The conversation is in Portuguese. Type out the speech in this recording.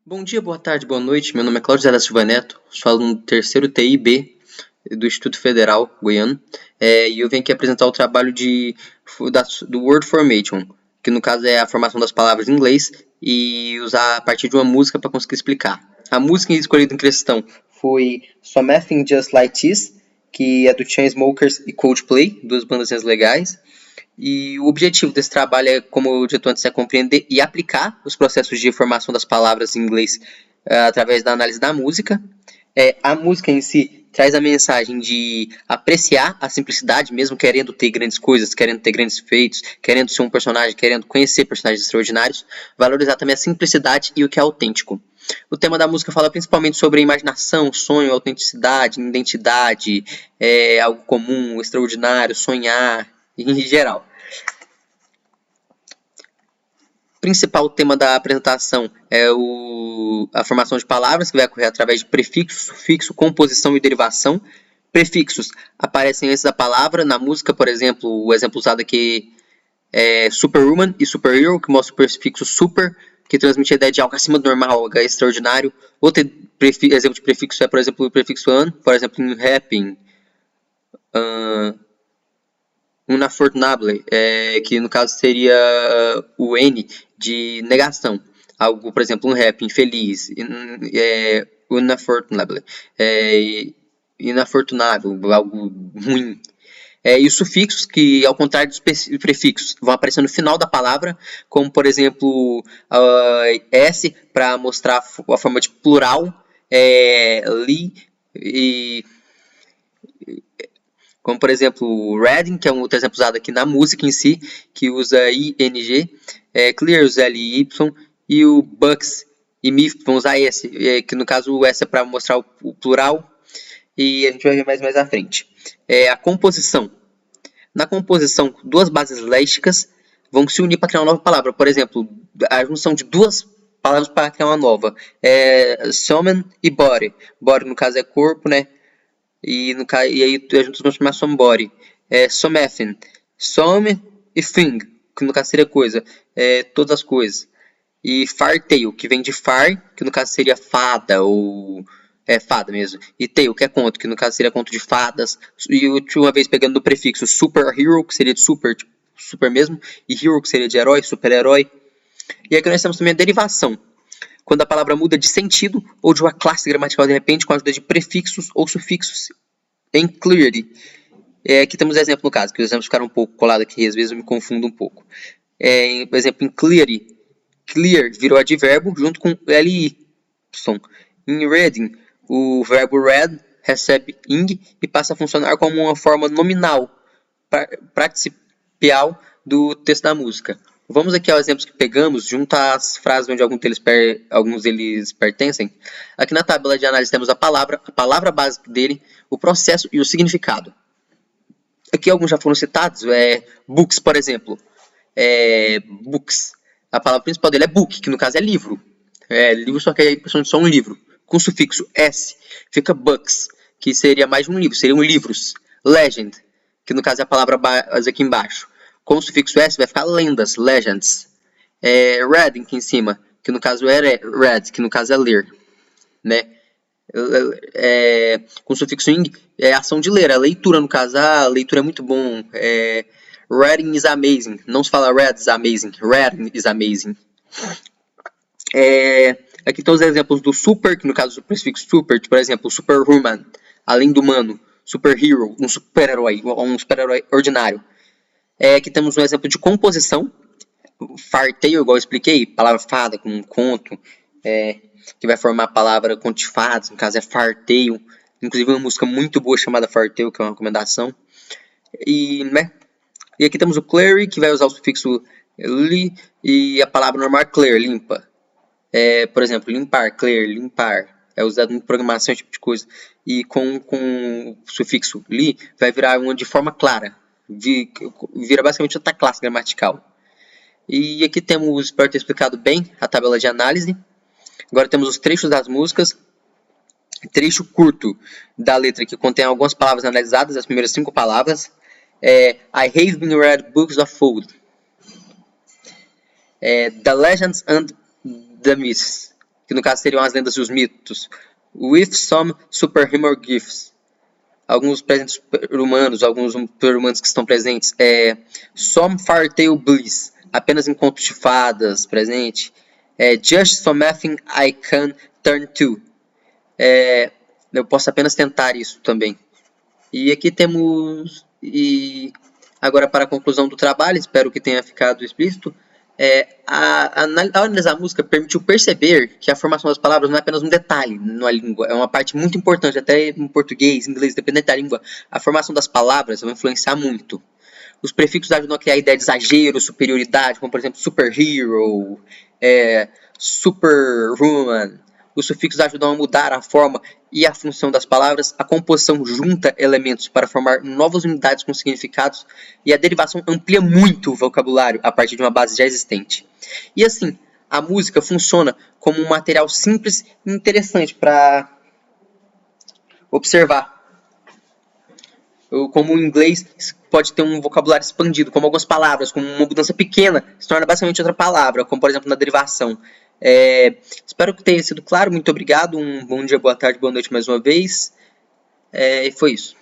Bom dia, boa tarde, boa noite. Meu nome é Cláudio Zé da Silva Neto, sou aluno do terceiro TI-B do Instituto Federal Goiano, e eu venho aqui apresentar o trabalho do Word Formation, que no caso é a formação das palavras em inglês e usar a partir de uma música para conseguir explicar. A música escolhida em questão foi Something Just Like This, que é do Chainsmokers e Coldplay, duas bandas legais. E o objetivo desse trabalho é, como eu disse antes, é compreender e aplicar os processos de formação das palavras em inglês através da análise da música. A música em si traz a mensagem de apreciar a simplicidade, mesmo querendo ter grandes coisas, querendo ter grandes feitos, querendo ser um personagem, querendo conhecer personagens extraordinários, valorizar também a simplicidade e o que é autêntico. O tema da música fala principalmente sobre a imaginação, sonho, autenticidade, identidade, algo comum, extraordinário, sonhar, em geral. O principal tema da apresentação é a formação de palavras, que vai ocorrer através de prefixo, sufixo, composição e derivação. Prefixos aparecem antes da palavra. Na música, por exemplo, o exemplo usado aqui é Superwoman e Superhero, que mostra o prefixo super, que transmite a ideia de algo acima do normal, algo extraordinário. Outro exemplo de prefixo é, por exemplo, o prefixo an, por exemplo, em happy, Unafortunable, que no caso seria o N de negação. Algo, por exemplo, um rap, infeliz, unafortunable, inafortunável, algo ruim. E os sufixos, que ao contrário dos prefixos, vão aparecer no final da palavra, como, por exemplo, S, para mostrar a forma de plural, li, e como, por exemplo, o reading, que é um outro exemplo usado aqui na música em si, que usa ing, clear usa ly, e o bucks e me vão usar s, que no caso o s é para mostrar o plural, e a gente vai ver mais à frente. A composição. Na composição, duas bases lésticas vão se unir para criar uma nova palavra. Por exemplo, a junção de duas palavras para criar uma nova. Somen e body. Body, no caso, é corpo, né? E aí a gente transformar somebody. Something. Some e thing, que no caso seria coisa. Todas as coisas. E fartale, que vem de far, que no caso seria fada, ou fada mesmo. E tale, que é conto, que no caso seria conto de fadas. E uma vez pegando do prefixo superhero, que seria de super, tipo, super mesmo. E hero, que seria de herói, super-herói. E aqui nós temos também a derivação, quando a palavra muda de sentido ou de uma classe gramatical de repente com a ajuda de prefixos ou sufixos em clearly. Aqui temos exemplo no caso, que os exemplos ficaram um pouco colados aqui, às vezes eu me confundo um pouco. Por exemplo, em clearly, clear virou advérbio junto com ly. Em reading, o verbo read recebe ing e passa a funcionar como uma forma nominal, participial do texto da música. Vamos aqui aos exemplos que pegamos, junto às frases onde alguns deles pertencem. Aqui na tabela de análise temos a palavra básica dele, o processo e o significado. Aqui alguns já foram citados, books, por exemplo. Books. A palavra principal dele é book, que no caso é livro. Livro, só que é só um livro. Com o sufixo s, fica books, que seria mais de um livro, seriam livros. Legend, que no caso é a palavra base aqui embaixo. Com o sufixo s vai ficar lendas, legends. Reading aqui em cima, que no caso é read, que no caso é ler, né? Com o sufixo ing é ação de ler, a leitura no caso, a leitura é muito bom. Reading is amazing, não se fala read is amazing, reading is amazing. Aqui estão os exemplos do super, que no caso o prefixo super, por exemplo, superhuman, além do humano, superhero, um super-herói ordinário. Aqui temos um exemplo de composição. Fartale, igual eu expliquei, palavra fada com um conto, que vai formar a palavra conto de fadas, no caso é fartale. Inclusive uma música muito boa chamada Fartale, que é uma recomendação. E aqui temos o clear, que vai usar o sufixo li, e a palavra normal é clear, limpa. Por exemplo, limpar, clear, limpar. É usado em programação, esse tipo de coisa. E com o sufixo li, vai virar uma de forma clara. Vira basicamente outra classe gramatical. E aqui temos, espero ter explicado bem, a tabela de análise. Agora temos os trechos das músicas. Trecho curto da letra que contém algumas palavras analisadas, as primeiras 5 palavras. I have been read books of old. The legends and the myths. que no caso seriam as lendas e os mitos. With some superhuman gifts. Alguns presentes super-humanos, alguns super-humanos que estão presentes. Some fairy-tale bliss. Apenas em contos de fadas presente. Just something I can turn to. Eu posso apenas tentar isso também. E aqui temos... E agora para a conclusão do trabalho, espero que tenha ficado explícito. Analisar a música permitiu perceber que a formação das palavras não é apenas um detalhe na língua, é uma parte muito importante, até em português, inglês, dependendo da língua. A formação das palavras vai influenciar muito. Os prefixos ajudam a criar a ideia de exagero, superioridade, como por exemplo superhero, superwoman. Os sufixos ajudam a mudar a forma e a função das palavras. A composição junta elementos para formar novas unidades com significados. E a derivação amplia muito o vocabulário a partir de uma base já existente. E assim, a música funciona como um material simples e interessante para observar. Como o inglês pode ter um vocabulário expandido, como algumas palavras, como uma mudança pequena, se torna basicamente outra palavra, como por exemplo na derivação. Espero que tenha sido claro, muito obrigado, um bom dia, boa tarde, boa noite mais uma vez, e foi isso.